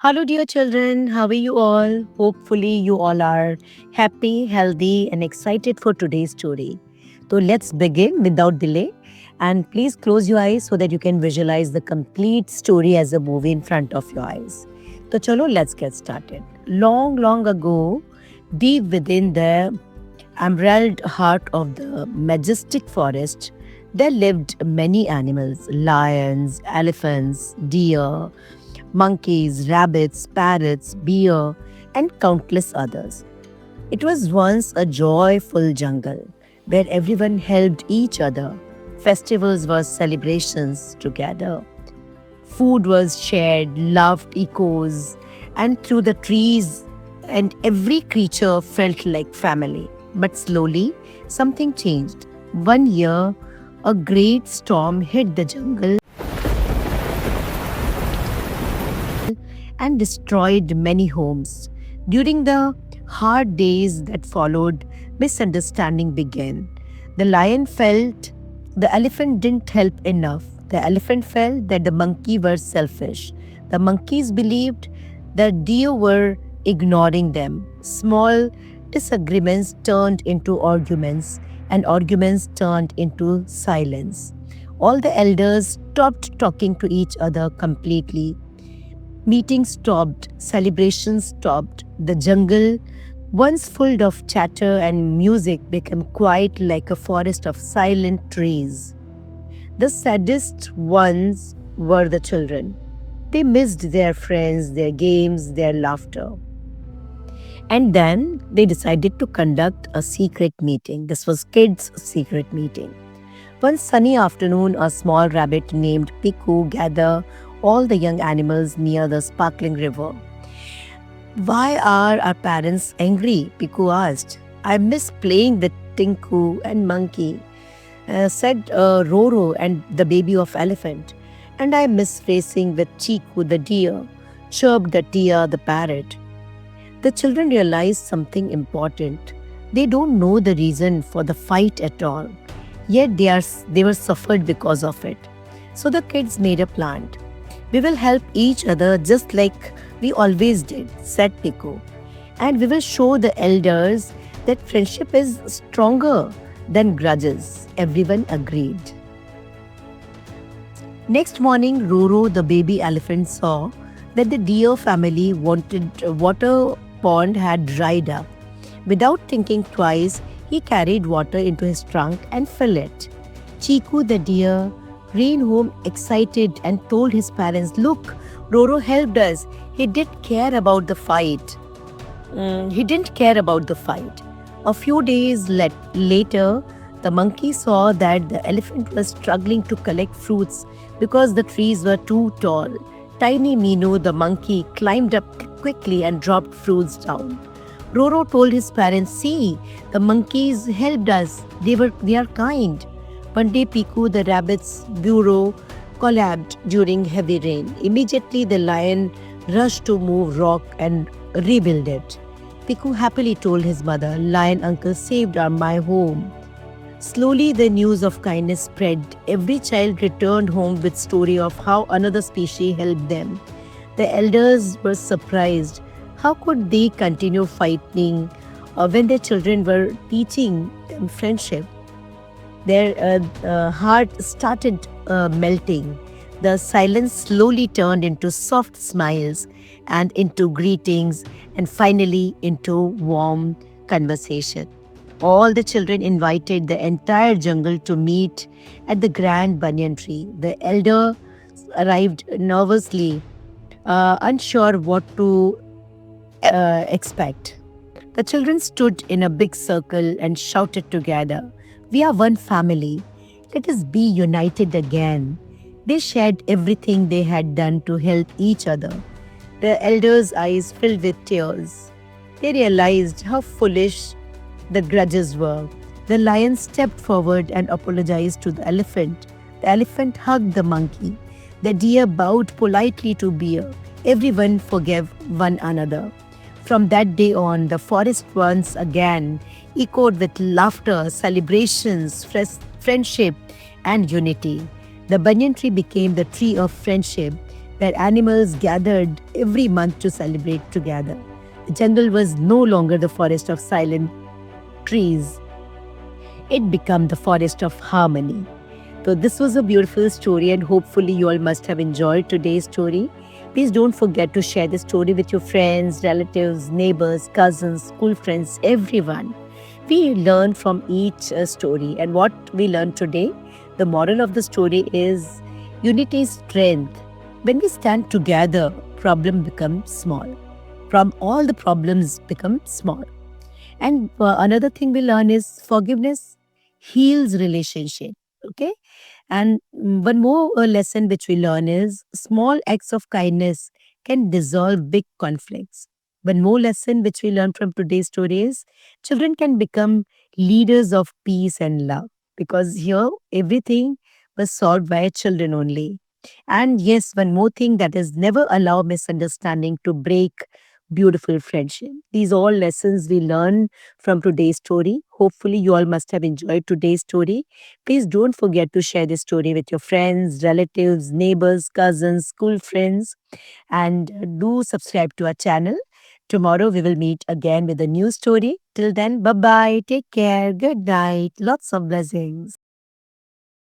Hello, dear children. How are you all? Hopefully, you all are happy, healthy, and excited for today's story. So, let's begin without delay. And please close your eyes so that you can visualize the complete story as a movie in front of your eyes. So, chalo, let's get started. Long, long ago, deep within the emerald heart of the majestic forest, there lived many animals lions, elephants, deer, monkeys, rabbits, parrots, bear, and countless others. It was once a joyful jungle where everyone helped each other. Festivals were celebrations together. Food was shared, love echoes, and through the trees, and every creature felt like family. But slowly, something changed. One year, a great storm hit the jungle and destroyed many homes. During the hard days that followed, misunderstanding began. The lion felt the elephant didn't help enough. The elephant felt that the monkey were selfish. The monkeys believed that deer were ignoring them. Small disagreements turned into arguments, and arguments turned into silence. All the elders stopped talking to each other completely. Meetings stopped, celebrations stopped. The jungle, once full of chatter and music, became quiet like a forest of silent trees. The saddest ones were the children. They missed their friends, their games, their laughter. And then they decided to conduct a secret meeting. This was kids' secret meeting. One sunny afternoon, a small rabbit named Piku gathered all the young animals near the sparkling river. Why are our parents angry? Piku asked. I miss playing with Tinku and Monkey, said Roro and the baby of elephant. And I miss racing with Chiku the deer, chirped the deer the parrot. The children realized something important. They don't know the reason for the fight at all, yet they were suffered because of it. So the kids made a plan. We will help each other just like we always did, said Pico. And we will show the elders that friendship is stronger than grudges. Everyone agreed. Next morning, Roro, the baby elephant, saw that the deer family wanted water pond had dried up. Without thinking twice, he carried water into his trunk and filled it. Chiku the deer ran home excited and told his parents, Look, Roro helped us. He didn't care about the fight. He didn't care about the fight. A few days later, the monkey saw that the elephant was struggling to collect fruits because the trees were too tall. Tiny Minu, the monkey, climbed up quickly and dropped fruits down. Roro told his parents, See, the monkeys helped us. They are kind. One day, Piku, the rabbit's burrow, collapsed during heavy rain. Immediately, the lion rushed to move rock and rebuild it. Piku happily told his mother, Lion uncle saved my home. Slowly, the news of kindness spread. Every child returned home with story of how another species helped them. The elders were surprised. How could they continue fighting when their children were teaching them friendship? Their heart started melting. The silence slowly turned into soft smiles and into greetings and finally into warm conversation. All the children invited the entire jungle to meet at the grand banyan tree. The elder arrived nervously, unsure what to expect. The children stood in a big circle and shouted together, We are one family. Let us be united again. They shared everything they had done to help each other. The elders' eyes filled with tears. They realized how foolish the grudges were. The lion stepped forward and apologized to the elephant. The elephant hugged the monkey. The deer bowed politely to bear. Everyone forgave one another. From that day on, the forest once again echoed with laughter, celebrations, friendship, and unity. The banyan tree became the tree of friendship, where animals gathered every month to celebrate together. The jungle was no longer the forest of silent trees, it became the forest of harmony. So, this was a beautiful story, and hopefully, you all must have enjoyed today's story. Please don't forget to share the story with your friends, relatives, neighbors, cousins, school friends, everyone. We learn from each story, and what we learned today, the moral of the story is unity is strength. When we stand together, problem becomes small. From all the problems become small. And another thing we learn is forgiveness heals relationship. Okay. And one more lesson which we learn is small acts of kindness can dissolve big conflicts. One more lesson which we learn from today's story is children can become leaders of peace and love, because here everything was solved by children only. And yes, one more thing, that is never allow misunderstanding to break beautiful friendship. These all lessons we learn from today's story. Hopefully, you all must have enjoyed today's story. Please don't forget to share this story with your friends, relatives, neighbors, cousins, school friends, and do subscribe to our channel. Tomorrow, we will meet again with a new story. Till then, bye bye. Take care. Good night. Lots of blessings.